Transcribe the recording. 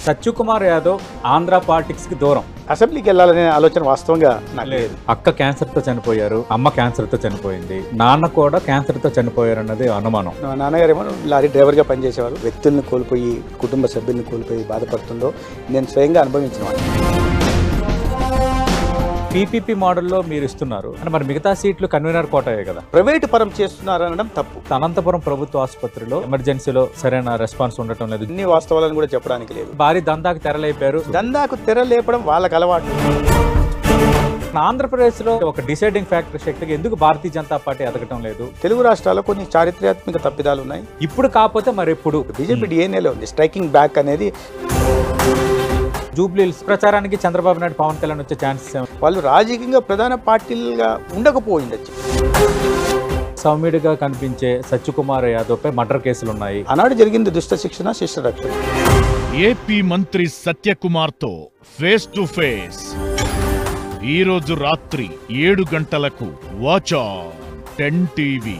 Satyakumar Yadav Andhra politics కి దూరం. అసెంబ్లీకి వెళ్ళాలనే ఆలోచన వాస్తవంగా నాకు లేదు. అక్క క్యాన్సర్ తో చనిపోయారు, అమ్మ క్యాన్సర్ తో చనిపోయింది, నాన్న కూడా క్యాన్సర్ తో చనిపోయారు అన్నది అనుమానం. మా నాన్నగారేమో లారీ డ్రైవర్ గా పనిచేసేవారు. వ్యక్తుల్ని కోల్పోయి కుటుంబ సభ్యుల్ని కోల్పోయి బాధపడుతుందో నేను స్వయంగా అనుభవించిన వాడిని. పీపీపీ మోడల్లో మీరు ఇస్తున్నారు అంటే మరి మిగతా సీట్లు కన్వీనర్ కోటాయే కదా. ప్రైవేటు పరం చేస్తున్నారు అనడం తప్పు. అనంతపురం ప్రభుత్వ ఆసుపత్రిలో ఎమర్జెన్సీలో సరైన రెస్పాన్స్ ఉండటం లేదు. ఇన్ని వాస్తవాలను కూడా చెప్పడానికి లేదు. భారీ దందాకు తెరలేపారు. దందాకు తెర లేపడం వాళ్ళకి అలవాటు. ఆంధ్రప్రదేశ్ లో ఒక డిసైడింగ్ ఫ్యాక్టర్ శక్తిగా ఎందుకు భారతీయ జనతా పార్టీ ఎదగటం లేదు? తెలుగు రాష్ట్రాల్లో కొన్ని చారిత్రాత్మక తప్పిదాలు ఉన్నాయి. ఇప్పుడు కాకపోతే మరి ఎప్పుడు? బీజేపీ డిఎన్ఏలో ఉంది స్ట్రైకింగ్ బ్యాక్ అనేది. జూబ్లీహిల్స్ ప్రచారానికి చంద్రబాబు నాయుడు పవన్ కళ్యాణ్ వచ్చే ఛాన్సెస్ వాళ్ళు రాజకీయంగా ప్రధాన పార్టీలుగా ఉండకపోయిండొచ్చు. సౌమ్యుడిగా కనిపించే సత్యకుమార్ యాదవ్ పై మర్డర్ కేసులు ఉన్నాయి. ఆనాడు జరిగింది దుష్ట శిక్షణ, శిష్ట రక్షణ. ఏపీ మంత్రి సత్యకుమార్ తో ఫేస్ టు ఫేస్ ఈ రోజు రాత్రి 7 గంటలకు వాచ్ ఆన్ 10 టీవీ.